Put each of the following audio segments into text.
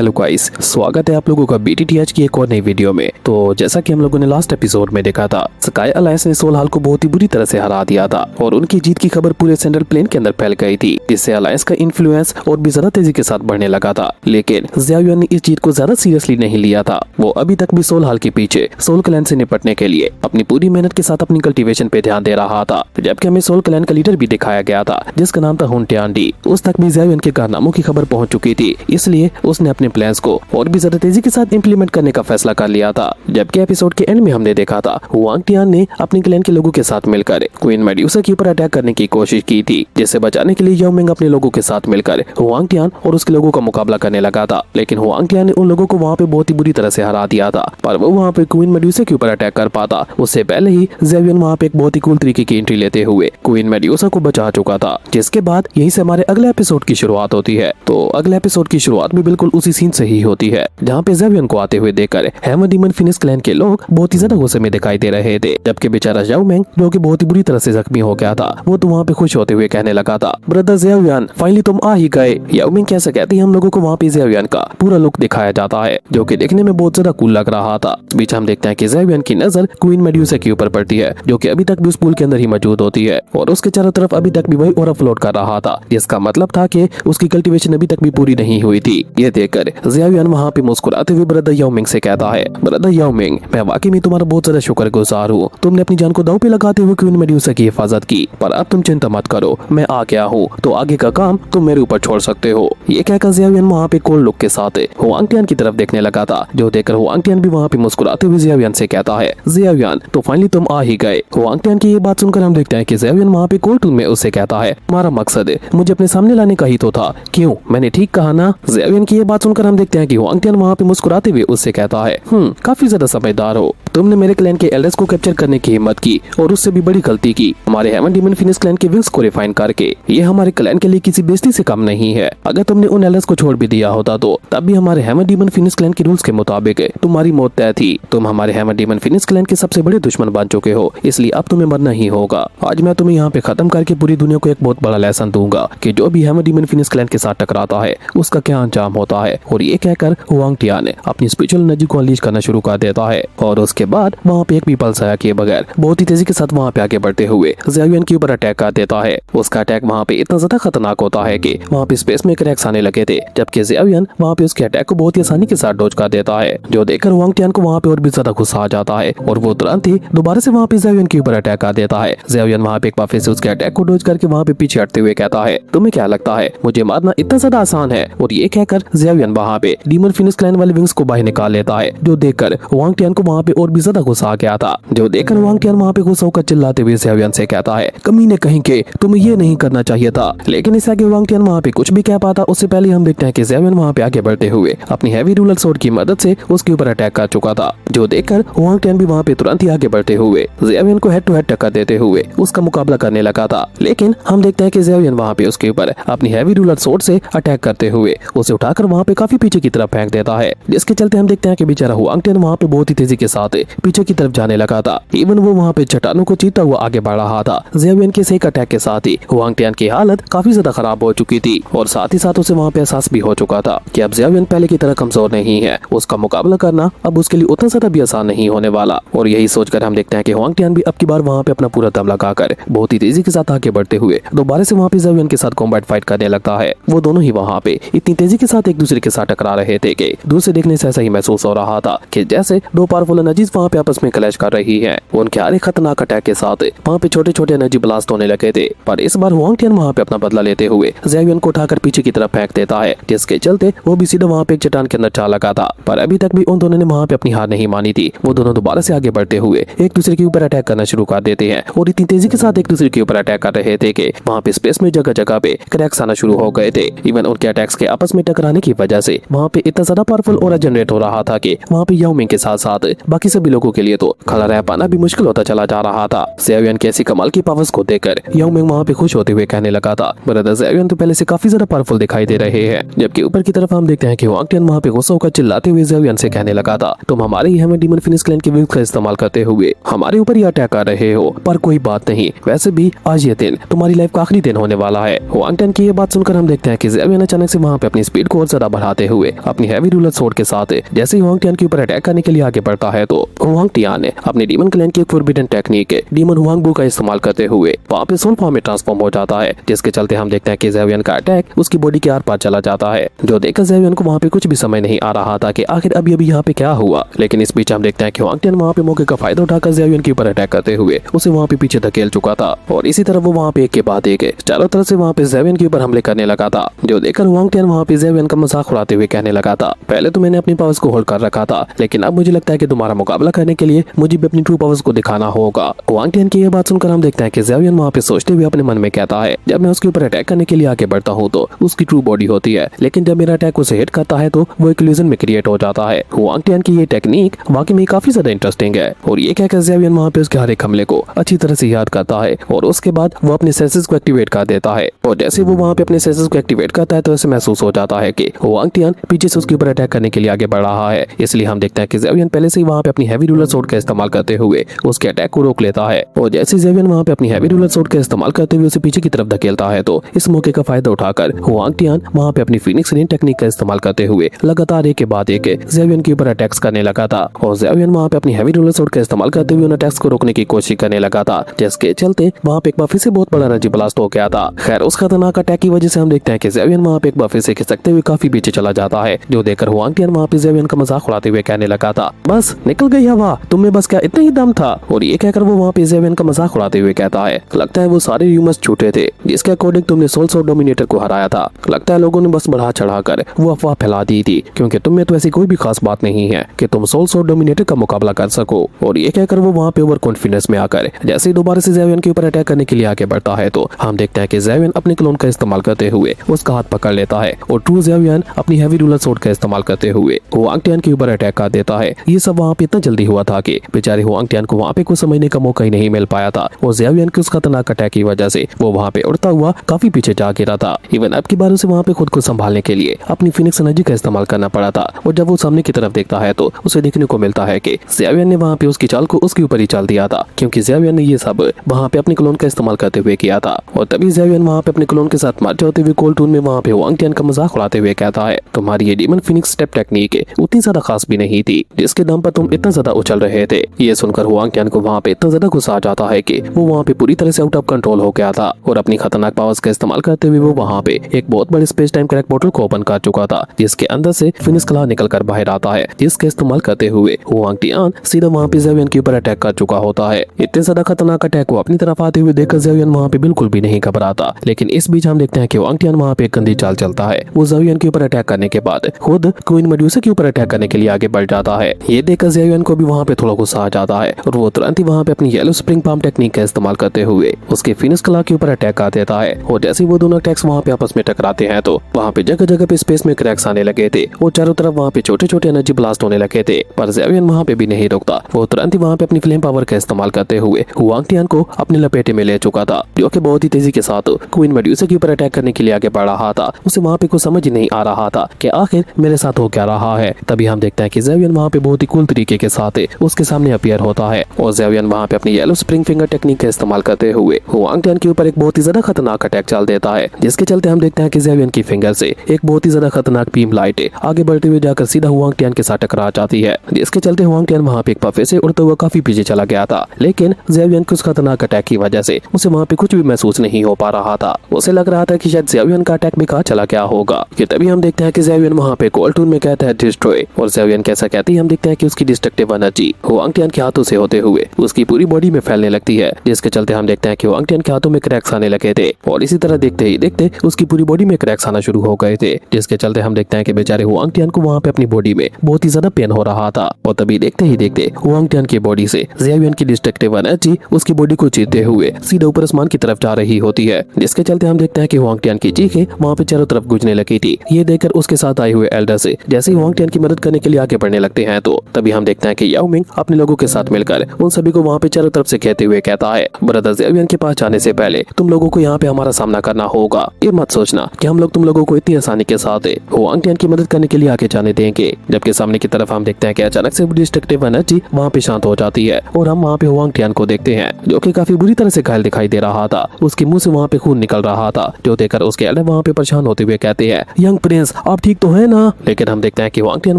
Hello guys, स्वागत है आप लोगों का BTTH की एक और नई वीडियो में। तो जैसा कि हम लोगों ने लास्ट एपिसोड में देखा था, स्काई अलायंस ने सोल हाल को बहुत ही बुरी तरह से हरा दिया था और उनकी जीत की खबर पूरे सेंट्रल प्लेन के अंदर फैल गई थी, जिससे अलायंस का इन्फ्लुएंस और भी ज्यादा तेजी के साथ बढ़ने लगा था। लेकिन ज़ियाओ युआन ने इस जीत को ज्यादा सीरियसली नहीं लिया था। वो अभी तक भी सोल हाल के पीछे सोल क्लैन से निपटने के लिए अपनी पूरी मेहनत के साथ अपनी कल्टीवेशन पे ध्यान दे रहा था। जबकि हमें सोल क्लैन का लीडर भी दिखाया गया था, जिसका नाम था हुन टियानडी। उस तक भी ज़ियाओ युआन के कारनामों की खबर पहुंच चुकी थी, इसलिए उसने अपने प्लान्स को और भी ज्यादा तेजी के साथ इंप्लीमेंट करने का फैसला कर लिया था। जबकि एपिसोड के एंड में हमने देखा था हुआंग टियान ने अपने क्लैन के लोगों के साथ मिलकर क्वीन मेड्यूसा के ऊपर अटैक करने की कोशिश की थी, जिसे बचाने के लिए याओ मिंग अपने लोगों के साथ मिलकर हुआंग टियान और उसके लोगों का मुकाबला करने लगा था। लेकिन हुआंग टियान ने उन लोगों को वहाँ पे बहुत ही बुरी तरह से हरा दिया था। पर वो वहाँ पे क्वीन मेड्यूसा के ऊपर अटैक कर पाता उससे पहले ही ज़ियाओ युआन वहाँ पे एक बहुत ही कूल तरीके की एंट्री लेते हुए क्वीन मेड्यूसा को बचा चुका था। जिसके बाद यहीं से हमारे अगले एपिसोड की शुरुआत होती है। तो अगले एपिसोड की शुरुआत भी बिल्कुल उसी सीन से ही होती है, जहाँ पे ज़ियाओ युआन को आते हुए देखकर हैमर डीमन फिनिक्स क्लैन के लोग बहुत ही ज्यादा गुस्से में दिखाई दे रहे थे। जबकि बेचारा याओ मिंग, जो कि बहुत ही बुरी तरह से जख्मी हो गया था, वो तो वहाँ पे खुश होते हुए कहने लगा था, ब्रदर ज़ियाओ युआन, फाइनली तुम आ ही गए। याओ मिंग कैसे कहती हम लोगों को वहाँ पे ज़ियाओ युआन का पूरा लुक दिखाया जाता है, जो कि देखने में बहुत ज्यादा कूल लग रहा था। इस बीच हम देखते हैं कि ज़ियाओ युआन की नजर क्वीन मेड्यूसा के ऊपर पड़ती है, जो कि अभी तक भी उस पूल के अंदर ही मौजूद होती है और उसके चारों तरफ अभी तक भी वही ऑरा फ्लोट कर रहा था, जिसका मतलब था कि उसकी कल्टीवेशन अभी तक भी पूरी नहीं हुई थी। ये देखकर ज़ियाओ युआन वहाँ पे मुस्कुराते हुए ब्रदर याओ मिंग से कहता है, ब्रदर याओ मिंग, मैं वाकई में तुम्हारा बहुत ज्यादा शुक्रगुजार हूँ। तुमने अपनी जान को दांव पे लगाते हुए क्वीन मेड्यूसा की हिफाजत की, पर अब तुम चिंता मत करो, मैं आ गया हूँ, तो आगे का काम तुम मेरे ऊपर छोड़ सकते हो। ये कहकर ज़ियाओ युआन वहाँ पे कोल्ड लुक के साथ हुआंग टियान की तरफ देखने लगा था, जो देखकर हुआंग टियान भी वहाँ पे मुस्कुराते हुए ज़ियाओ युआन से कहता है, ज़ियाओ युआन, तो फाइनली तुम आ ही गए। हुआंग टियान की ये बात सुनकर हम देखते हैं कि ज़ियाओ युआन वहाँ पे कोल्ड टून में उससे कहता है, तुम्हारा मकसद मुझे अपने सामने लाने का ही तो था, क्यों, मैंने ठीक कहा ना। ज़ियाओ युआन की ये बात सुनकर हम देखते हैं कि हुआंग टियान वहाँ पे मुस्कुराते हुए उससे कहता है, काफी ज्यादा समझदार हो, तुमने मेरे क्लैन के एल्डर्स को कैप्चर करने की हिम्मत की और उससे भी बड़ी गलती की, हमारे हैमर डीमन फिनिक्स क्लैन के विंग्स को रिफाइन करके। ये हमारे क्लैन के लिए किसी बेइज्जती से कम नहीं है। अगर तुमने उन एल्डर्स को छोड़ भी दिया होता तो तब भी हमारे हैमर डीमन फिनिक्स क्लैन के रूल्स के मुताबिक तुम्हारी मौत तय थी। तुम हमारे हैमर डीमन फिनिक्स क्लैन के सबसे बड़े दुश्मन बन चुके हो, इसलिए अब तुम्हें मरना ही होगा। आज मैं तुम्हें यहाँ पे खत्म करके पूरी दुनिया को एक बहुत बड़ा लेसन दूंगा कि जो भी हैमर डीमन फिनिक्स क्लैन के साथ टकराता है उसका क्या अंजाम होता है। और ये कहकर हुआंग टियान ने अपनी स्पिरिचुअल एनर्जी को अनलीश करना शुरू कर देता है और उसके बाद वहाँ पे एक भी पल जाया किए बगैर बहुत ही तेजी के साथ वहाँ पे आगे बढ़ते हुए ज़ियाओ युआन के ऊपर अटैक कर देता है। उसका अटैक वहाँ पे इतना ज्यादा खतरनाक होता है कि वहाँ पे स्पेस में क्रैक्स आने लगे थे, जबकि ज़ियाओ युआन वहाँ पे उसके अटैक को बहुत ही आसानी के साथ डॉज कर देता है, जो देखकर हुआंग टियान को वहाँ पे और भी ज्यादा गुस्सा आ जाता है और वो तुरंत ही दोबारा से वहाँ पे ज़ियाओ युआन के ऊपर अटैक कर देता है। ज़ियाओ युआन वहाँ पे एक बार फिर से उसके अटैक को डॉज करके वहाँ पे पीछे हटते हुए कहता है, तुम्हें क्या लगता है मुझे मारना इतना ज्यादा आसान है। और ये कहकर ज़ियाओ युआन वहाँ पे डीमन फिनिक्स क्लैन वाले विंग्स को बाहर निकाल लेता है, जो देखकर हुआंग टियान को वहाँ पे और भी ज्यादा गुस्सा आ गया था। जो देखकर हुआंग टियान वहाँ पे गुस्सा होकर चिल्लाते हुए ज़ियाओ युआन से कहता है, कमीने कहीं के, तुम्हें ये नहीं करना चाहिए था। लेकिन इससे आगे हुआंग टियान वहाँ पे कुछ भी कह पाता उससे पहले हम देखते हैं कि ज़ियाओ युआन वहाँ पे आगे बढ़ते हुए अपनी हैवी रूलर सोर्ड की मदद से उसके ऊपर अटैक कर चुका था, जो देखकर हुआंग टियान भी वहाँ पे तुरंत ही आगे बढ़ते हुए ज़ियाओ युआन को हेड टू हेड टक्कर देते हुए उसका मुकाबला करने लगा था। लेकिन हम देखते हैं कि ज़ियाओ युआन वहाँ पे उसके ऊपर अपनी हैवी रूलर सोर्ड से अटैक करते हुए उसे उठाकर वहाँ पे काफी पीछे की तरफ फेंक देता है, जिसके चलते हम देखते हैं कि बेचारा हुआंग टियान वहाँ पे बहुत ही तेजी के साथ पीछे की तरफ जाने लगा था। इवन वो वहाँ पे चट्टानों को चीरता हुआ आगे बढ़ रहा था। ज़ियाओ युआन के एक अटैक के साथ ही हुआंग टियान की हालत काफी ज्यादा खराब हो चुकी थी और साथ ही साथ उसे वहाँ पे एहसास भी हो चुका था कि अब ज़ियाओ युआन पहले की तरह कमजोर नहीं है, उसका मुकाबला करना अब उसके लिए उतना ज्यादा भी आसान नहीं होने वाला। और यही सोचकर हम देखते हैं कि हुआंग टियान भी अब की बार वहाँ पे अपना पूरा दम लगाकर बहुत ही तेजी के साथ आगे बढ़ते हुए दोबारा से वहाँ पे ज़ियाओ युआन के साथ कॉम्बैट फाइट करने लगता है। वो दोनों ही वहाँ पे इतनी तेजी के साथ एक दूसरे के साथ टकरा रहे थे कि दूर से देखने से ऐसा ही महसूस हो रहा था कि जैसे दो पावरफुल एनर्जीज वहाँ पे आपस में क्लैश कर रही हैं। उनके हर एक खतरनाक अटैक के साथ वहाँ पे छोटे छोटे एनर्जी ब्लास्ट होने लगे थे, पर इस बार हुआंग टियान वहाँ पे अपना बदला लेते हुए ज़ियाओ युआन को उठाकर पीछे की तरफ फेंक देता है, जिसके चलते वो भी सीधा वहाँ पे एक चट्टान के अंदर जा लगा था। पर अभी तक भी उन दोनों ने वहाँ पे अपनी हार नहीं मानी थी। वो दोनों दोबारा से आगे बढ़ते हुए एक दूसरे के ऊपर अटैक करना शुरू कर देते हैं और इतनी तेजी के साथ एक दूसरे के ऊपर अटैक कर रहे थे कि वहाँ पे स्पेस में जगह जगह पे क्रैक्स आना शुरू हो गए थे। इवन उनके अटैक्स के आपस में टकराने की वजह से वहाँ पे इतना ज्यादा पावरफुल ऑरा जनरेट हो रहा था कि वहाँ पे याओ मिंग के साथ साथ बाकी सभी सभी लोगों के लिए तो खाना रह पाना भी मुश्किल होता चला जा रहा था। ज़ेवियन की ऐसी कमाल की पावर्स को देखकर यांग मिंग वहाँ पे खुश होते हुए कहने लगा था, ब्रदर ज़ेवियन तो पहले से काफी ज्यादा पावरफुल दिखाई दे रहे हैं। जबकि ऊपर की तरफ हम देखते हैं कि वांग टियान वहाँ पे गुस्सा होकर चिल्लाते हुए ज़ेवियन से कहने लगा था, तुम हमारे ही डीमन फिनिक्स क्लैन के विंग्स का इस्तेमाल करते हुए हमारे ऊपर ही अटैक कर रहे हो, पर कोई बात नहीं, वैसे भी आज ये दिन तुम्हारी लाइफ का आखिरी दिन होने वाला है। वांग टियान की ये बात सुनकर हम देखते हैं कि ज़ेवियन अचानक से वहाँ पे अपनी स्पीड को और ज्यादा बढ़ाते हुए अपनी हैवी रूलर स्वॉर्ड के साथ जैसे ही वांग टियान के ऊपर अटैक करने के लिए आगे बढ़ता है तो वांग टियान ने अपने डीमन क्लैन की एक फॉरबिडन टेक्निक डीमन हुआंग बू का इस्तेमाल करते हुए वहाँ पे सोल फॉर्म में ट्रांसफॉर्म हो जाता है, जिसके चलते हम देखते हैं कि ज़ेवियन का अटैक उसकी बॉडी के आर पार चला जाता है। जो देखकर ज़ेवियन को वहाँ पे कुछ भी समझ नहीं आ रहा था कि आखिर अभी अभी यहाँ पे क्या हुआ। लेकिन इस बीच हम देखते हैं कि वांग टियान वहाँ पे मौके का फायदा उठाकर ज़ेवियन के ऊपर अटैक करते हुए उसे वहाँ पे पीछे धकेल चुका था और इसी तरह वो वहाँ पे एक के बाद एक चारों तरफ से वहाँ पे ज़ेवियन के ऊपर हमले करने लगा था। जो देखकर वांग टियान वहाँ पे ज़ेवियन का मजाक उड़ाते हुए कहने लगा था, पहले तो मैंने अपनी पावर्स को होल्ड कर रखा था, लेकिन अब मुझे लगता है कि तुम्हारा मुकाबला करने के लिए मुझे भी अपनी ट्रू पावर्स को दिखाना होगा। वांग टियान की यह बात सुनकर हम देखते हैं कि ज़ेवियन वहाँ पे सोचते हुए अपने मन में कहता है, जब मैं उसके ऊपर अटैक करने के लिए आगे बढ़ता हूँ तो उसकी ट्रू बॉडी होती है, लेकिन जब मेरा अटैक उसे हिट करता है तो वो एक इल्यूजन में क्रिएट हो जाता है। वांग टियान की ये टेक्निक वाकई में काफी ज्यादा इंटरेस्टिंग है और ये कहकर ज़ेवियन वहाँ पे उसके हर एक हमले को अच्छी तरह से याद करता है और उसके बाद वो अपने सेंसेस को एक्टिवेट कर देता है। और जैसे वो वहाँ पे अपने सेंसेस को एक्टिवेट करता है तो ऐसे महसूस हो जाता है कि वांग टियान पीछे से उसके ऊपर अटैक करने के लिए आगे बढ़ रहा है। इसलिए हम देखते हैं कि ज़ेवियन पहले से ही वहाँ पे अपनी हैवी रूलर स्वॉर्ड का इस्तेमाल करते हुए उसके अटैक को रोक लेता है और जैसे ज़ेवियन वहाँ पे अपनी हैवी रूलर स्वॉर्ड का इस्तेमाल करते हुए उसे पीछे की तरफ धकेलता है तो इस मौके का फायदा उठाकर वांग टियान वहाँ पे अपनी फीनिक्स रेन टेक्निक का इस्तेमाल करते हुए लगातार एक के बाद एक ज़ेवियन के ऊपर अटैक्स करने लगा था और ज़ेवियन वहाँ पे अपनी हैवी रूलर स्वॉर्ड का इस्तेमाल करते हुए उन अटैक्स को रोकने की कोशिश करने लगा था, जिसके चलते वहाँ पे एक बार फिर से बहुत बड़ा एनर्जी ब्लास्ट हो गया था। खैर उस खतरनाक अटैक की वजह से हम देखते हैं कि ज़ेवियन वहाँ पे एक बार फिर से खिसकते हुए काफी पीछे चला जाता है। जो देखकर वांग टियान वहाँ पे ज़ेवियन का मजाक उड़ाते हुए कहने लगा था, बस निकल गई हवा, तुम्हें बस क्या इतना ही दम था। और ये कहकर वो वहाँ पे ज़ेवियन का मजाक उड़ाते हुए कहता है, लगता है वो सारे र्यूमर्स झूठे थे जिसके अकॉर्डिंग तुमने सोल स्वॉर्ड डोमिनेटर को हराया था। लगता है लोगों ने बस बढ़ा चढ़ाकर वो अफवाह फैला दी थी, क्योंकि तुम में तो ऐसी कोई भी खास बात नहीं है कि तुम सोल स्वॉर्ड डोमिनेटर का मुकाबला कर सको। और ये कहकर वो वहाँ पे ओवर कॉन्फिडेंस में आकर जैसे ही दोबारा से ज़ेवियन के ऊपर अटैक करने के लिए आगे बढ़ता है तो हम देखते हैं कि ज़ेवियन अपने क्लोन का इस्तेमाल करते हुए उसका हाथ पकड़ लेता है और ट्रू ज़ेवियन अपनी हैवी रूलर स्वॉर्ड का इस्तेमाल करते हुए वांग टियान के ऊपर अटैक कर देता है। ये सब वहाँ पे इतना जल्दी हुआ था कि बेचारे वांग टियान को वहाँ पे कुछ समझने का मौका ही नहीं मिल पाया था और ज़ेवियन के उस खतरनाक अटैक की वजह से वो वहाँ पे उड़ता हुआ काफी पीछे जा गिरा था। इवन अब की बार उसे वहाँ पे खुद को संभालने के लिए अपनी फिनिक्स एनर्जी का इस्तेमाल करना पड़ा था और जब वो सामने की तरफ देखता है तो उसे देखने को मिलता है कि ज़ेवियन ने वहाँ पे उसकी चाल को उसके ऊपर ही चाल दिया था, क्योंकि ज़ेवियन ने ये सब वहाँ पे अपने क्लोन का इस्तेमाल करते हुए किया था। और तभी ज़ेवियन वहाँ पे अपने क्लोन के साथ मारते होते हुए कोल टून में वहाँ पे वांग टियान का मजाक उड़ाते हुए कहता है, तुम्हारी ये डीमन फिनिक्स स्टेप टेक्निक उतनी ज्यादा खास भी नहीं थी जिसके दम पर तुम इतना ज्यादा उछल रहे थे। ये सुनकर वांग टियान को वहाँ पे इतना ज्यादा गुस्सा आ जाता है कि वो वहाँ पे पूरी तरह से आउट ऑफ कंट्रोल हो गया था और अपनी खतरनाक पावर्स का इस्तेमाल करते हुए वो वहाँ पे एक बहुत बड़े स्पेस टाइम क्रैक पोर्टल को ओपन कर चुका था, जिसके अंदर से फिनिक्स क्लॉ निकल कर बाहर आता है, जिसके इस्तेमाल करते हुए वांग टियान सीधा वहाँ पे ज़ेवियन के ऊपर अटैक कर चुका होता है। इतने ज्यादा खतरनाक अटैक को अपनी तरफ आते हुए देखकर ज़ेवियन वहाँ पे बिल्कुल भी नहीं घबराता। लेकिन इस बीच हम देखते हैं कि वांग टियान वहाँ पे एक गंदी चाल चलता है। वो ज़ेवियन के ऊपर अटैक करने के बाद खुद क्वीन मेडुसा के ऊपर अटैक करने के लिए आगे बढ़ जाता है। ये देखकर ज़ेवियन को भी वहाँ पे थोड़ा गुस्सा आ जाता है और वो तुरंत ही वहाँ पे अपनी येलो स्प्रिंग पाम टेक्निक का इस्तेमाल करते हुए उसके फिनिक्स क्लॉ के ऊपर अटैक कर देता है। और जैसे वो दोनों अटैक्स वहाँ पे आपस में टकराते हैं तो वहाँ पे जगह जगह पे स्पेस में क्रैक्स आने लगे थे और चारों तरफ वहाँ पे छोटे छोटे एनर्जी ब्लास्ट होने लगे थे। पर ज़ेवियन वहाँ पे भी नहीं रुकता, वो तुरंत ही वहाँ पे अपनी फ्लेम पावर का इस्तेमाल करते हुए वांग टियान को अपने लपेटे में ले चुका था, जो कि बहुत ही तेजी के साथ क्वीन मेडुसा के ऊपर अटैक करने के लिए आगे बढ़ रहा था। उसे वहाँ पे कुछ समझ ही नहीं आ रहा था कि आखिर मेरे साथ हो क्या रहा है। तभी हम देखते हैं कि ज़ेवियन वहाँ पे बहुत ही कूल तरीके के साथ उसके सामने अपीयर होता है और ज़ेवियन वहाँ पे अपनी येलो स्प्रिंग फिंगर टेक्निक का इस्तेमाल करते हुए वांग टियान के ऊपर एक बहुत ही ज्यादा खतरनाक अटैक चल देता है, जिसके चलते हम देखते हैं कि ज़ेवियन की फिंगर से एक बहुत ही ज्यादा खतरनाक बीम लाइट आगे बढ़ते हुए जाकर सीधा वांग टियान के साथ टकरा जाती है, जिसके चलते वांग टियान वहाँ पे एक पफे से उड़ता हुआ काफी पीछे चला गया था। लेकिन ज़ेवियन के उस खतरनाक अटैक की वजह से उसे वहाँ पे कुछ भी महसूस नहीं हो पा रहा था। उसे लग रहा था कि शायद ज़ेवियन का अटैक बेकार चला गया होगा। कि तभी हम देखते हैं कि ज़ेवियन वहाँ पे कोल टून में कहता है डिस्ट्रॉय, और ज़ेवियन कैसा कहती है हम देखते हैं कि उसकी डिस्ट्रक्टिव एनर्जी वांग टियान के हाथों से होते हुए उसकी पूरी बॉडी में फैलने लगती है, जिसके चलते हम देखते हैं कि वांग टियान के हाथों में क्रैक्स आने लगे थे और इसी तरह देखते ही देखते उसकी पूरी बॉडी में क्रैक्स आना शुरू हो गए थे, जिसके चलते हम देखते हैं कि बेचारे वांग टियान को वहाँ पे अपनी बॉडी में बहुत ही ज्यादा पेन हो रहा था। और तभी देखते ही देखते वांग टियान की बॉडी से ज़ेवियन की डिस्ट्रक्टिव एनर्जी उसकी बॉडी को चीरते हुए सीधे ऊपर आसमान की तरफ जा रही होती है, जिसके चलते हम देखते हैं कि वांग टियान की चीखें वहाँ पे चारों तरफ गूंजने लगी थी। ये देखकर उसके साथ आए हुए एल्डर से जैसे ही वांग टियान की मदद करने के लिए आगे बढ़ने लगते हैं तो तभी हम देखते हैं हैं कि याओ मिंग अपने लोगों के साथ मिलकर उन सभी को वहाँ पे चारों तरफ से कहते हुए कहता है, ब्रदर ज़ेवियन के पास जाने से पहले तुम लोगों को यहाँ पे हमारा सामना करना होगा। ये मत सोचना कि हम लोग तुम लोगों को इतनी आसानी के साथ हुआंग टियान की मदद करने के लिए आगे जाने देंगे। जबकि सामने की तरफ हम देखते हैं कि अचानक से डिस्ट्रक्टिव एनर्जी वहाँ पे शांत हो जाती है और हम वहाँ पे हुआंग टियान को देखते हैं जो कि काफी बुरी तरह से घायल दिखाई दे रहा था। उसके मुंह से वहाँ पे खून निकल रहा था, जो देखकर उसके एल्डर वहाँ पे परेशान होते हुए कहते हैं, यंग प्रिंस आप ठीक तो है ना। लेकिन हम देखते हैं कि हुआंग टियान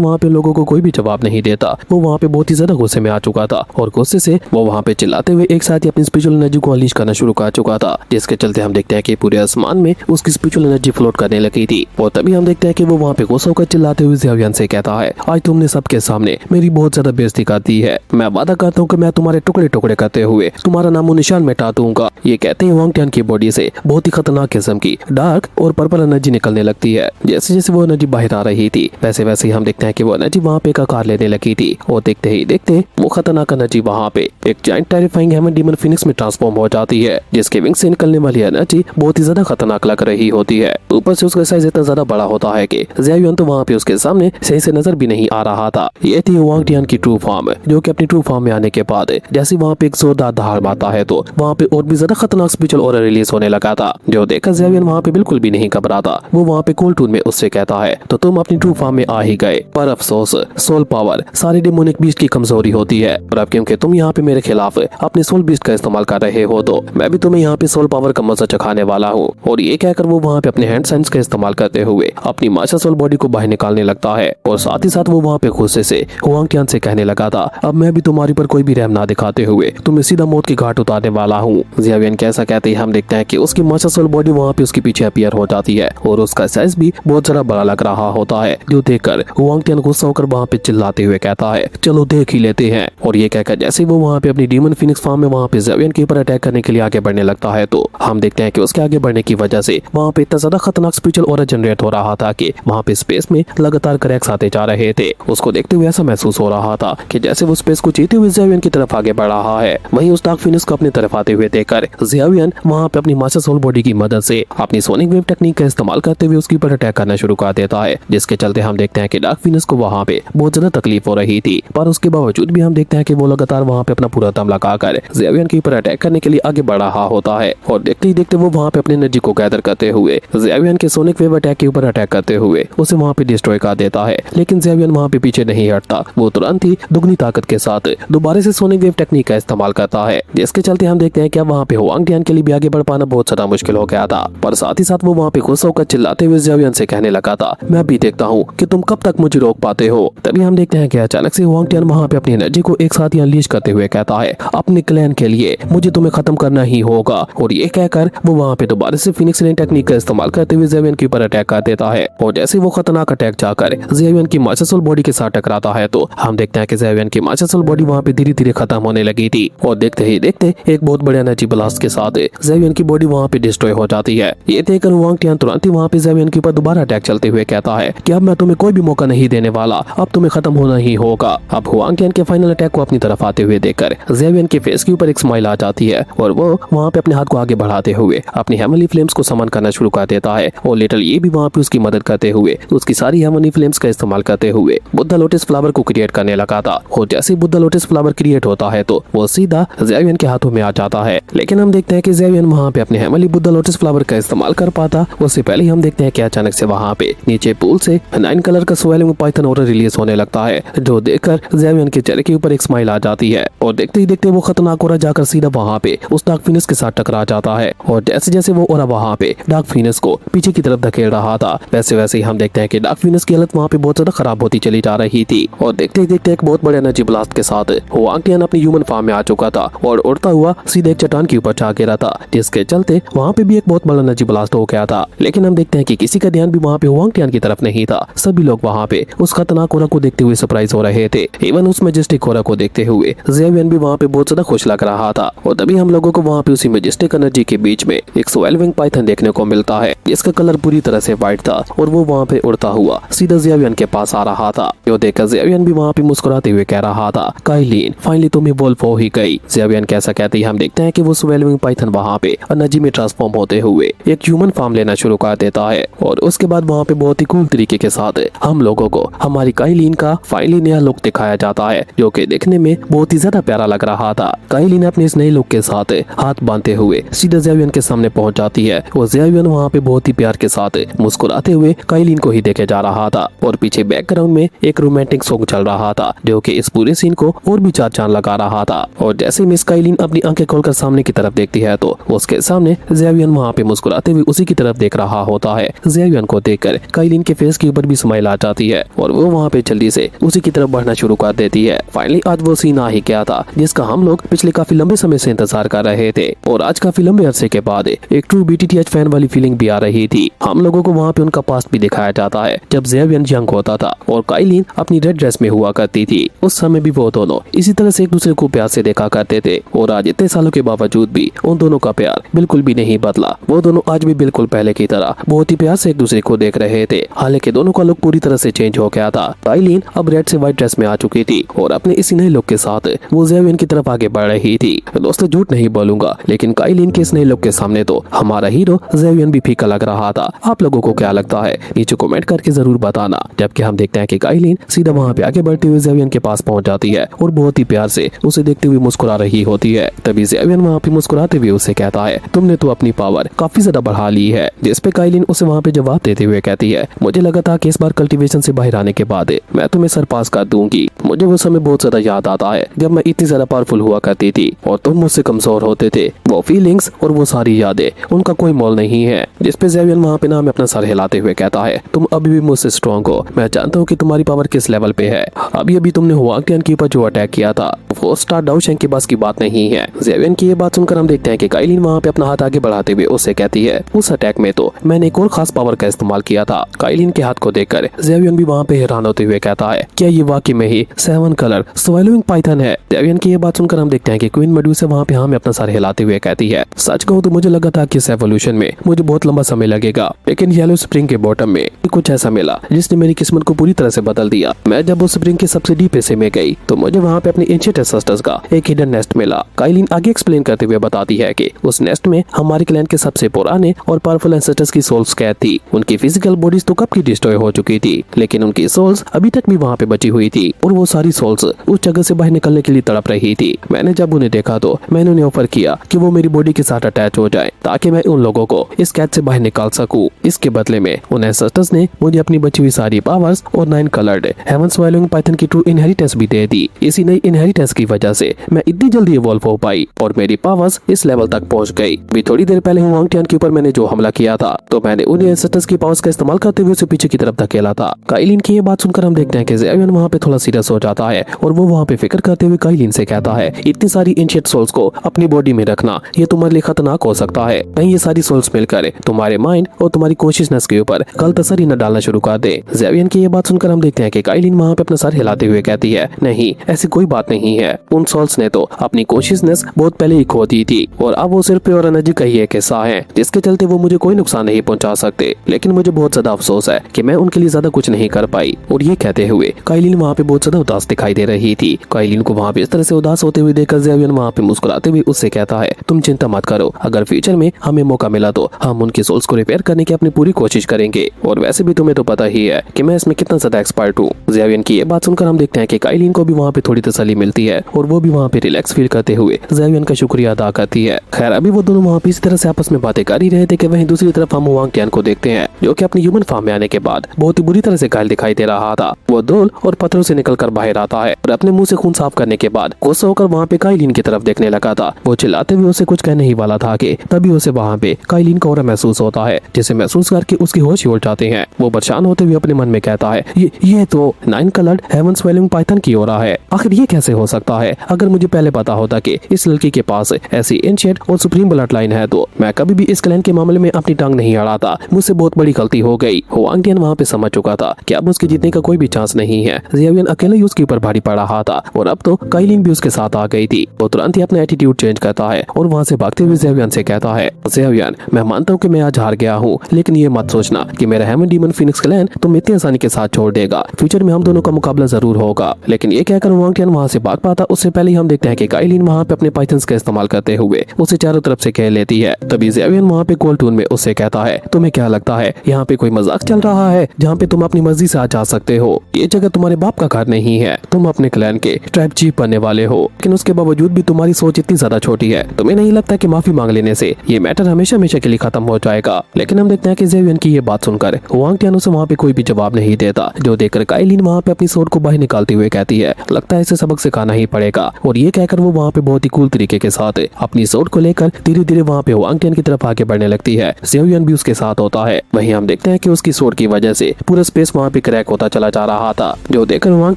वहाँ पे लोगों को कोई भी जवाब नहीं देता। वो वहाँ पे बहुत ही ज्यादा गुस्से में आ चुका था और गुस्से से वो वहाँ पे चिल्लाते हुए एक साथ ही अपनी स्पिरिचुअल एनर्जी को अनलीश करना शुरू कर चुका था, जिसके चलते हम देखते हैं कि पूरे आसमान में उसकी स्पिरिचुअल एनर्जी फ्लोट करने लगी थी। और तभी हम देखते हैं कि वो वहाँ पे गुस्सा होकर चिल्लाते हुए ज़ेवियन से कहता है, आज तुमने सबके सामने मेरी बहुत ज्यादा बेइज्जती कर दी है। मैं वादा करता हूँ कि मैं तुम्हारे टुकड़े टुकड़े करते हुए तुम्हारा नामो निशान मिटा दूंगा। ये कहते हैं हुआंग टियान की बॉडी से बहुत ही खतरनाक किस्म की डार्क और पर्पल एनर्जी निकलने लगती है। जैसे जैसे वो एनर्जी बाहर आ रही थी वैसे वैसे ही हम देखते हैं कि वो एनर्जी वहाँ पे एक आकार लेने लगी थी और देखते ही देखते वो खतरनाक एनर्जी वहाँ पे एक giant terrifying heaven demon phoenix में ट्रांसफॉर्म हो जाती है, जिसके विंग से निकलने वाली एनर्जी बहुत ही ज्यादा खतरनाक लग रही होती है। ऊपर से उसका साइज इतना ज्यादा बड़ा होता है कि ज़ेवियन तो वहाँ पे उसके सामने सही से नजर भी नहीं आ रहा था। ये थी हुआंग टियान की ट्रू फॉर्म, जो कि अपनी ट्रू फॉर्म में आने के बाद जैसे वहाँ पे एक जोरदार दहाड़ मारता है तो वहाँ पे और भी ज्यादा खतरनाक स्पिरिचुअल ऑरा रिलीज होने लगा था, जो देखकर ज़ेवियन वहाँ पे बिल्कुल भी नहीं घबराता। वो वहाँ पे कोल्ड टून में उससे कहता है, तो तुम अपनी ट्रू फॉर्म में आ ही गए, पर अफसोस सोल पावर सारे डेमोनिक बीस्ट की कमजोरी होती है। और अब क्योंकि तुम यहाँ पे मेरे खिलाफ अपने सोल बीस्ट का इस्तेमाल कर रहे हो तो मैं भी तुम्हें यहाँ पे सोल पावर का मजा चखाने वाला हूँ। और ये कहकर वो वहाँ पे अपने हैंड साइंस का इस्तेमाल करते हुए अपनी मास्टर सोल बॉडी को बाहर निकालने लगता है। और साथ ही साथ वो वहाँ पे गुस्से से हुआंग टियान से कहने लगा था, अब मैं भी तुम्हारी पर कोई भी रहम ना दिखाते हुए तुम्हें सीधा मौत की घाट उतारने वाला हूँ। ज़ेवियन कैसा कहते ही हम देखते हैं कि उसकी मास्टर सोल बॉडी वहाँ पे उसके पीछे अपीयर हो जाती है और उसका साइज भी बहुत ज्यादा बड़ा लग रहा होता है, जो देखकर हुआंग टियान गुस्सा होकर वहाँ पे चिल्लाते हुए कहता है, चलो देख ही लेते हैं। और ये कहकर जैसे वो वहाँ पे अपनी डीमन फिनिक्स फॉर्म में वहाँ पे ज़ेवियन के ऊपर अटैक करने के लिए आगे बढ़ने लगता है तो हम देखते हैं कि उसके आगे बढ़ने की वजह से वहाँ पे इतना ज्यादा खतरनाक स्पिरिचुअल ऑरा जनरेट हो रहा था कि वहाँ पे स्पेस में लगातार क्रैक्स आते जा रहे थे। उसको देखते हुए ऐसा महसूस हो रहा था कि जैसे वो स्पेस को जीते हुए ज़ेवियन की तरफ आगे बढ़ रहा है। वहीं उस डार्क फिनिक्स को अपनी तरफ आते हुए देखकर ज़ेवियन वहाँ पे अपनी मास्टर सोल बॉडी की मदद से अपनी सोनिक वेव टेक्निक का इस्तेमाल करते हुए उसके ऊपर अटैक करना शुरू कर देता है, जिसके चलते हम देखते हैं कि डार्क फिनिक्स को वहाँ पे बहुत ज्यादा तकलीफ हो रही थी। पर उसके बावजूद भी हम देखते हैं कि वो लगातार वहाँ पे अपना पूरा दम लगाकर ज़ेवियन के ऊपर अटैक करने के लिए आगे बढ़ रहा होता है। और देखते ही देखते वो वहाँ पे अपनी एनर्जी को गैदर करते हुए ज़ेवियन के सोनिक वेव अटैक के ऊपर अटैक करते हुए उसे वहाँ पे डिस्ट्रॉय कर देता है। लेकिन ज़ेवियन वहाँ पे पीछे नहीं हटता, वो तुरंत ही दुगनी ताकत के साथ दोबारा से सोनिक वेव टेक्निक का इस्तेमाल करता है, जिसके चलते हम देखते हैं कि वहाँ पे हुआंग टियान के लिए भी आगे बढ़ पाना बहुत ज्यादा मुश्किल हो गया था। पर साथ ही साथ वो वहाँ पे गुस्सा होकर चिल्लाते हुए ज़ेवियन से कहने लगा था, मैं भी देखता हूँ कि तुम कब तक मुझे रोक पाते हो। तभी हम देखते हैं कि अचानक से हुआंग टियान वहाँ पे अपनी एनर्जी को एक साथ ही अनलीश करते हुए कहता है, अपने क्लैन के लिए मुझे तुम्हें खत्म करना ही होगा। और ये कहकर वो वहाँ पे दोबारा से फिनिक्स रेन टेक्निक का इस्तेमाल करते हुए ज़ेवियन के ऊपर अटैक कर देता है। और जैसे वो खतरनाक अटैक जाकर ज़ेवियन की मास्टर सोल बॉडी के साथ टकराता है तो हम देखते हैं कि ज़ेवियन की मास्टर सोल बॉडी वहाँ पे धीरे धीरे खत्म होने लगी थी। और देखते ही देखते एक बहुत बड़े एनर्जी ब्लास्ट के साथ ज़ेवियन की बॉडी वहाँ पे डिस्ट्रॉय हो जाती है। ये देखकर हुआंग टियान तुरंत ही वहाँ पे ज़ेवियन के ऊपर दोबारा अटैक चलते हुए कहता है कि अब मैं तुम्हें कोई भी मौका नहीं देने वाला, अब तुम्हें खत्म होना ही होगा। अब हुआंग टियान के फाइनल अटैक को अपनी तरफ आते हुए देखकर ज़ेवियन के फेस के ऊपर एक स्माइल आ जाती है और वो वहाँ पे अपने हाथ को आगे बढ़ाते हुए अपनी हेवनली फ्लेम्स को समन करना शुरू कर देता है। और लिटिल ये भी वहाँ पे उसकी मदद करते हुए उसकी सारी हेवनली फ्लेम्स का इस्तेमाल करते हुए बुद्धा लोटस फ्लावर को क्रिएट करने लगा था। और जैसे बुद्धा लोटस फ्लावर क्रिएट होता है तो वो सीधा ज़ेवियन के हाथों में आ जाता है। लेकिन हम देखते हैं कि ज़ेवियन वहाँ पे अपने हेवनली बुद्धा लोटस फ्लावर का इस्तेमाल कर पाता उससे पहले हम देखते हैं कि अचानक से वहाँ पे नीचे पूल से 9 कलर का स्वेलिंग पाइथन ऑरा रिलीज होने लगता है, जो देखकर ज़ेवियन के चेहरे के ऊपर एक स्माइल आ जाती है। और देखते ही देखते वो खतरनाक ऑरा जाकर सीधा वहाँ पे उस डार्क फिनिक्स के साथ टकरा जाता है। और जैसे जैसे वो ऑरा वहाँ पे डार्क फिनिक्स को पीछे की तरफ धकेल रहा था वैसे वैसे ही हम देखते हैं कि डार्क फिनिक्स की हालत वहाँ पे बहुत ज्यादा खराब होती चली जा रही थी। और देखते ही देखते एक बहुत बड़े एनर्जी ब्लास्ट के साथ हुआंग टियान अपनी ह्यूमन फॉर्म में आ चुका था और उड़ता हुआ सीधे एक चट्टान के ऊपर जा गिरा था, जिसके चलते वहाँ पे भी एक बहुत बड़ा एनर्जी ब्लास्ट हो गया था। लेकिन हम देखते हैं कि किसी का ध्यान भी वहाँ पे हुआंग टियान की तरफ नहीं था। सभी लोग वहाँ पे उस खतरनाक ऑरा को देखते हुए सरप्राइज हो रहे थे। इवन उस मैजेस्टिक ऑरा को देखते हुए ज़ेवियन भी वहाँ पे बहुत ज्यादा खुश लग रहा था। और तभी हम लोगों को वहाँ पे उसी मैजेस्टिक एनर्जी के बीच में एक स्वेलिंग पाइथन देखने को मिलता है, जिसका कलर पूरी तरह से व्हाइट था और वो वहाँ पे उड़ता हुआ सीधा ज़ेवियन के पास आ रहा था। जो देखकर ज़ेवियन भी वहाँ पे मुस्कुराते हुए कह रहा था, काइलिन फाइनली तुम्हें वुल्फ हो ही गई। ज़ेवियन कैसा कहते ही हम देखते हैं कि वो स्वेलिंग पाइथन वहाँ पे एनर्जी में ट्रांसफॉर्म होते हुए एक ह्यूमन फॉर्म लेना शुरू कर देता है। और उसके बाद वहाँ पे बहुत ही कूल तरीके के साथ हम लोगों को हमारी काइलिन का फाइनली नया लुक दिखाया जाता है, जो कि देखने में बहुत ही ज्यादा प्यारा लग रहा था। काइलिन अपने इस नए लुक के साथ हाथ बांधते हुए सीधा ज़ेवियन के सामने पहुंच जाती है और ज़ेवियन वहां पे बहुत ही प्यार के साथ मुस्कुराते हुए काइलिन को ही देखे जा रहा था और पीछे बैकग्राउंड में एक रोमांटिक सॉन्ग चल रहा था, जो कि इस पूरे सीन को और भी चार चांद लगा रहा था। और जैसे मिस काइलिन अपनी आंखें खोलकर सामने की तरफ देखती है तो उसके सामने ज़ेवियन वहां पे मुस्कुराते हुए उसी की तरफ देख रहा होता है। ज़ेवियन को देखकर काइलिन के फेस के ऊपर भी स्माइल आ जाती है और वो वहाँ पे जल्दी से उसी की तरफ बढ़ना शुरू कर देती है। फाइनली आज वो सीन आ ही गया था जिसका हम लोग पिछले काफी लंबे समय से इंतजार कर रहे थे और आज काफी लंबे अरसे के बाद एक ट्रू बीटीटीएच फैन वाली फीलिंग भी आ रही थी। हम लोगों को वहाँ पे उनका पास्ट भी दिखाया जाता है जब ज़ेवियन यंग होता था और काइलिन अपनी रेड ड्रेस में हुआ करती थी। उस समय भी वो दोनों इसी तरह से एक दूसरे को प्यार से देखा करते थे और आज इतने सालों के बावजूद भी उन दोनों का प्यार बिल्कुल भी नहीं बदला। वो दोनों आज भी बिल्कुल पहले की तरह बहुत ही प्यार से एक दूसरे को देख रहे थे। हालांकि दोनों का लुक पूरी तरह से चेंज हो गया था। काइलिन अब रेड से व्हाइट ड्रेस में आ चुकी थी और अपने इसी नए लुक के साथ वो ज़ेवियन की तरफ आगे बढ़ रही थी। दोस्तों झूठ नहीं बोलूंगा, लेकिन काइलिन के इस नए लुक के सामने तो हमारा हीरो ज़ेवियन भी फीका लग रहा था। आप लोगों को क्या लगता है नीचे कमेंट करके जरूर बताना। जबकि हम देखते हैं कि काइलिन सीधा वहाँ पे आगे बढ़ते हुए ज़ेवियन के पास पहुंच जाती है और बहुत ही प्यार से उसे देखते हुए मुस्कुरा रही होती है। तभी ज़ेवियन वहाँ पे मुस्कुराते हुए उसे कहता है, तुमने तो अपनी पावर काफी ज्यादा बढ़ा ली है। जिस पे काइलिन उसे वहाँ पे जवाब देते हुए कहती है, मुझे लगा था कि इस बार कल्टीवेशन से बाहर आने के बाद मैं तुम्हें सरपास कर दूंगी। मुझे वो समय बहुत ज्यादा याद आता है जब मैं इतनी ज्यादा पावरफुल हुआ करती थी और तुम मुझसे कमजोर होते थे। वो फीलिंग्स और वो सारी यादें, उनका कोई मोल नहीं है। जिस पे ज़ेवियन वहाँ पे नाम अपना सर हिलाते हुए कहता है, तुम अभी भी मुझसे स्ट्रॉन्ग हो। मैं जानता हूँ कि तुम्हारी पावर किस लेवल पे है। अभी अभी तुमने हुआंग टियान के ऊपर जो अटैक किया था वो स्टार डाउशेंग के पास की बात नहीं है। ज़ेवियन की ये बात सुनकर हम देखते हैं कि काइलिन वहाँ पे अपना हाथ आगे बढ़ाते हुए उससे कहती है, उस अटैक में तो मैंने एक और खास पावर का इस्तेमाल किया था। काइलिन के हाथ को देखकर ज़ेवियन भी वहाँ पे हैरान होते हुए कहता है, क्या ये वाकई में ही 7 कलर स्वैलोइंग पाइथन है? ज़ेवियन की ये बात सुनकर हम देखते हैं कि क्वीन मेडुसा वहाँ पे हमें अपना सर हिलाते हुए कहती है, सच कहूँ तो मुझे लगा था कि इस एवोल्यूशन में मुझे बहुत लंबा समय लगेगा, लेकिन येलो स्प्रिंग के बॉटम में कुछ ऐसा मिला जिसने मेरी किस्मत को पूरी तरह से बदल दिया। मैं जब उस स्प्रिंग के सबसे डीप हिस्से में गई तो मुझे वहाँ पे अपनी एंशिएंट एंसेस्टर्स का एक हिडन नेस्ट मिला। काइलिन आगे एक्सप्लेन करते हुए बताती है कि उस नेस्ट में हमारे क्लैन के सबसे पुराने और पावरफुल एंसेस्टर्स की सोल्स कैद थी। उनकी फिजिकल बॉडीज तो कब की डिस्ट्रॉय हो चुकी थी, लेकिन उनकी सोल्स अभी तक भी वहाँ पे बची हुई थी और वो सारी सोल्स उस जगह से बाहर निकलने के लिए तड़प रही थी। मैंने जब उन्हें देखा तो मैंने उन्हें ऑफर किया कि वो मेरी बॉडी के साथ अटैच हो जाए ताकि मैं उन लोगों को इस कैद से बाहर निकाल सकूं। इसके बदले में उन एंसेस्टर्स ने मुझे अपनी बची हुई सारी पावर्स और 9 कलर्ड हेवन स्वैलोइंग पाइथन की ट्रू इनहेरिटेंस भी दे दी। इसी नई इनहेरिटेंस की वजह से मैं इतनी जल्दी इवॉल्व हो पाई और मेरी पावर्स इस लेवल तक पहुंच गई। भी थोड़ी देर पहले हुआंग टियान के ऊपर मैंने जो हमला किया था तो मैंने उन्हें एंसेस्टर्स की पावर्स का इस्तेमाल करते हुए उसे पीछे की तरफ धकेला था। काइलिन की ये बात सुनकर हम देखते हैं कि ज़ेवियन वहाँ पे थोड़ा सीरियस हो जाता है और वो वहाँ पे फिक्र करते हुए काइलिन से कहता है, इतनी सारी एंशिएंट सोल्स को अपनी बॉडी में रखना ये तुम्हारे लिए खतरनाक हो सकता है। कहीं ये सारी सोल्स मिलकर तुम्हारे माइंड और तुम्हारी कॉन्शियसनेस के ऊपर गलत असर ही न डालना शुरू कर दे। ज़ेवियन की ये बात सुनकर हम देखते हैं कि काइलिन वहाँ पे अपना सर हिलाते हुए कहती है, नहीं ऐसी कोई बात नहीं है। उन सोल्स ने तो अपनी कॉन्शियसनेस बहुत पहले ही खो दी थी और अब वो सिर्फ प्योर एनर्जी का ही एक हिस्सा है जिसके चलते वो मुझे कोई नुकसान नहीं पहुंचा सकते। लेकिन मुझे बहुत ज्यादा अफसोस है कि मैं उनके लिए ज्यादा कुछ नहीं कर पाई। और ये कहते हुए काइलिन वहाँ पे बहुत ज्यादा उदास दिखाई दे रही थी। काइलिन को वहाँ पे इस तरह से उदास होते हुए देखकर ज़ेवियन वहाँ पे मुस्कुराते हुए उससे कहता है, तुम चिंता मत करो, अगर फ्यूचर में हमें मौका मिला तो हम उनकी सोल्स को रिपेयर करने की अपनी पूरी कोशिश करेंगे। और वैसे भी तुम्हें तो पता ही है कि मैं इसमें कितना ज्यादा एक्सपर्ट हूँ। ज़ेवियन की ये बात सुनकर हम देखते हैं कि काइलिन को भी वहाँ पे थोड़ी तसल्ली मिलती है और वो भी वहाँ पे रिलैक्स फील करते हुए ज़ेवियन का शुक्रिया अदा करती है। खैर अभी वो दोनों वहाँ पे इस तरह से आपस में बातें कर ही रहे थे कि वहीं दूसरी तरफ हम हुआंग टियान को देखते हैं जो कि अपनी ह्यूमन फॉर्म में आने के बाद बहुत ही बुरी तरह से घायल दिखाई दे रहा था। वो धूल और पत्थरों से निकलकर बाहर आता है और अपने मुंह से खून साफ करने के बाद गुस्सा होकर वहाँ पे काइलिन की तरफ देखने लगा था। वो चिल्लाते हुए उसे कुछ कहने ही वाला था कि तभी उसे वहाँ पे काइलिन का ऑरा महसूस होता है जिसे महसूस करके उसकी होश ही उड़ जाते हैं। वो परेशान होते हुए अपने मन में कहता है, ये तो 9 कलर्ड हेवन स्वैलोइंग पाइथन की ऑरा है। आखिर ये कैसे हो सकता है? अगर मुझे पहले पता होता कि इस लड़की के पास ऐसी एंशिएंट और सुप्रीम ब्लड लाइन है तो मैं कभी भी इस क्लैन के मामले में अपनी टांग नहीं अड़ाता। मुझसे बहुत बड़ी गलती हो गई। हुआंग टियान वहाँ पे समझ चुका था कि अब उसके जीतने का कोई भी चांस नहीं है। ज़ेवियन अकेले ही उसके ऊपर भारी पड़ रहा था और अब तो काइलिन भी उसके साथ आ गई थी। वो तुरंत ही अपना एटीट्यूड चेंज करता है और वहाँ से भागते हुए ज़ेवियन से कहता है, ज़ेवियन मैं मानता हूँ कि मैं आज हार गया हूँ, लेकिन ये मत सोचना कि मेरा हेवन डीमन फिनिक्स क्लैन तुम इतनी आसानी के साथ छोड़ देगा। फ्यूचर में हम दोनों का मुकाबला जरूर होगा। लेकिन ये कहकर हुआंग टियान वहाँ से भाग पाता उससे पहले ही हम देखते हैं कि काइलिन वहाँ पे अपने पाइथन्स का इस्तेमाल करते हुए उसे चारों तरफ से घेर लेती है। तभी ज़ेवियन वहाँ पे कोल्ड टून में उससे कहता है, तुम्हें क्या लगता है यहाँ पे कोई मजाक चल रहा है जहाँ पे तुम अपनी मर्जी से आ जा सकते हो? ये जगह तुम्हारे बाप का घर नहीं है, तुम अपने क्लैन के ट्राइब चीफ बनने वाले हो, लेकिन उसके बावजूद भी तुम्हारी सोच इतनी ज्यादा छोटी है। तुम्हें नहीं लगता कि माफी मांग लेने से ये मैटर हमेशा हमेशा के लिए खत्म हो जाएगा? लेकिन हम देखते हैं कि ज़ेवियन की ये बात सुनकर हुआंग टियानो से वहाँ पे कोई भी जवाब नहीं देता, जो देखकर काइलिन वहाँ पे अपनी सोट को बाहर निकालते हुए कहती है, लगता है इसे सबक सिखाना ही पड़ेगा। और ये कहकर वो वहाँ पे बहुत ही कूल तरीके के साथ अपनी सोट को लेकर धीरे धीरे वहाँ पे हुआंग टियान की तरफ आगे बढ़ने लगती है। ज़ेवियन भी उसके साथ होता है। वहीं हम देखते हैं कि उसकी सोट की वजह से पूरा स्पेस वहाँ पे क्रैक होता चला जा रहा था, जो देखकर हुआंग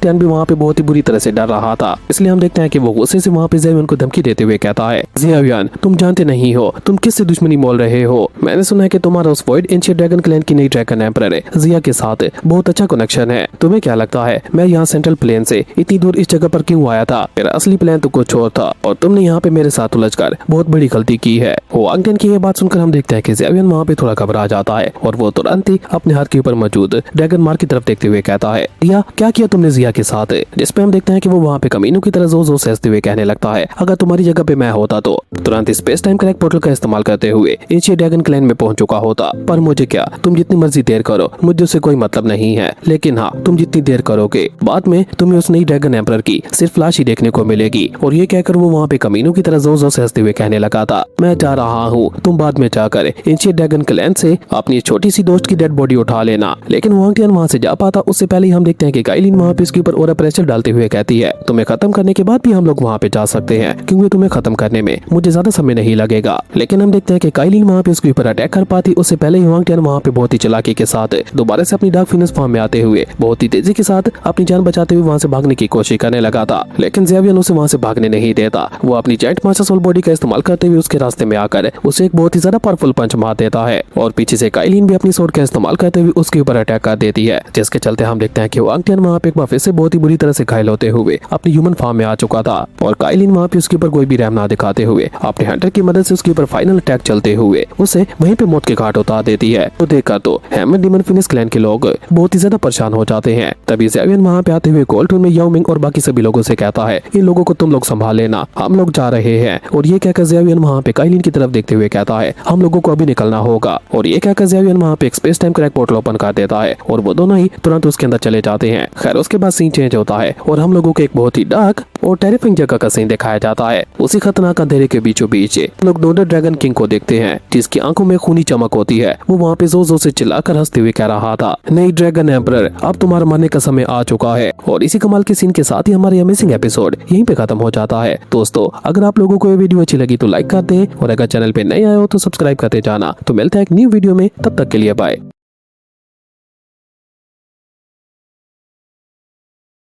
टियान भी वहाँ पे बहुत ही बुरी तरह से डर रहा था। इसलिए हम देखते हैं कि वो गुस्से से वहाँ पे ज़ेवियन को धमकी देते हुए कहता है, ज़ेवियन तुम जानते नहीं हो तुम किससे दुश्मनी मोल रहे हो। मैंने सुना है कि तुम्हारा उस वॉइड एंशिएंट ड्रैगन क्लैन की नई ड्रैगन एम्परर जिया के साथ बहुत अच्छा कनेक्शन है। तुम्हें क्या लगता है मैं यहाँ सेंट्रल प्लेन से इतनी दूर इस जगह पर क्यों आया था? मेरा असली प्लान तो कुछ और था और तुमने यहाँ पे मेरे साथ उलझकर बहुत बड़ी गलती की है। हुआंग टियान की ये बात सुनकर हम देखते हैं कि ज़ेवियन वहाँ पे थोड़ा घबरा जाता है और वो तुरंत ही अपने हाथ के ऊपर मौजूद ड्रैगन मार्क की तरफ देखते हुए कहता है, जिया क्या किया तुमने जिया के साथ? जिसपे हम देखते हैं कि वो वहाँ पे कमीनों की तरह जोर से हंसते हुए कहने लगता है, अगर तुम्हारी जगह पे मैं होता तो तुरंत स्पेस टाइम क्रैक पोर्टल का इस्तेमाल करते हुए एशिया ड्रैगन क्लैन में पहुंच चुका होता। पर मुझे क्या, तुम जितनी मर्जी देर करो मुझे उससे कोई मतलब नहीं है, लेकिन हाँ तुम जितनी देर करोगे बाद में तुम्हें उस नई ड्रैगन एम्परर की सिर्फ फ्लैश ही देखने को मिलेगी। और ये कहकर वो वहाँ पे कमीनों की तरह जोर से हंसते हुए कहने लगा था, मैं जा रहा हूँ, तुम बाद में जाकर एशियन ड्रैगन क्लैन से अपनी छोटी सी दोस्त की डेड बॉडी उठा लेना। लेकिन हुआंग टियान वहाँ से जा पाता उससे पहले ही हम देखते हैं कि काइलिन वहाँ पे इसके ऊपर और प्रेशर डालते हुए कहती है, तुम्हें खत्म करने के बाद भी हम लोग वहाँ पे जा सकते हैं, क्योंकि तुम्हें खत्म करने में मुझे ज्यादा समय नहीं लगेगा। लेकिन हम देखते हैं कि काइलिन वहाँ पे उसके ऊपर अटैक कर पाती उससे पहले हुआंग टियान वहाँ पे बहुत ही चालाकी के साथ दोबारा से अपनी डार्क फिनिश फॉर्म में आते हुए बहुत ही तेजी के साथ अपनी जान बचाते हुए वहाँ से भागने की कोशिश करने लगा था। लेकिन ज़ेवियन उसे वहाँ से भागने नहीं देता। वो अपनी जायंट मास्टर सोल बॉडी का इस्तेमाल करते हुए उसके रास्ते में आकर उसे एक बहुत ही ज्यादा पावरफुल पंच मार देता है और पीछे से काइलिन भी अपनी सोर्ड का इस्तेमाल करते हुए उसके ऊपर अटैक कर देती है, जिसके चलते हम देखते हैं कि हुआंग टियान वहाँ पे एक बार फिर से बहुत ही बुरी तरह से घायल होते हुए अपनी ह्यूमन फॉर्म में आ चुका था। और काइलिन वहाँ पे उसके ऊपर कोई भी रहम ना दिखाते हुए अपने हंटर की मदद से उसके ऊपर फाइनल अटैक चलते हुए उसे वहीं पे मौत के घाट उतार देती है। तो देखकर तो हैमर डीमन फिनिश क्लैन के लोग बहुत ही ज्यादा परेशान हो जाते हैं। तभी ज़ेवियन वहाँ पे आते हुए कोल्ड टून में याओ मिंग और बाकी सभी लोगों से कहता है, इन लोगों को तुम लोग संभाल लेना, हम लोग जा रहे हैं। और ये कहकर ज़ेवियन वहाँ पे काइलिन की तरफ देखते हुए कहता है, हम लोगों को अभी निकलना होगा। और ये कहकर ज़ेवियन वहाँ पे एक space time crack portal open कर देता है और वो दोनों ही तुरंत उसके अंदर चले जाते हैं। खैर उसके बाद सीन चेंज होता है और हम लोगों को एक बहुत ही डार्क और टेरिफिंग जगह का सीन दिखाया जाता है। उसी खतरनाक अंधेरे के बीचों बीच लोग नोडर ड्रैगन किंग को देखते हैं, जिसकी आंखों में खूनी चमक होती है। वो वहाँ पे जोर जोर से चिल्लाकर हंसते हुए कह रहा था, नई ड्रैगन एम्परर अब तुम्हारा मरने का समय आ चुका है। और इसी कमाल के सीन के साथ ही हमारे अमेजिंग एपिसोड यहीं पे खत्म हो जाता है। दोस्तों अगर आप लोगों को ये वीडियो अच्छी लगी तो लाइक कर दें और अगर चैनल पे नए आए हो तो सब्सक्राइब करते जाना। तो मिलते हैं एक न्यू वीडियो में, तब तक के लिए बाय।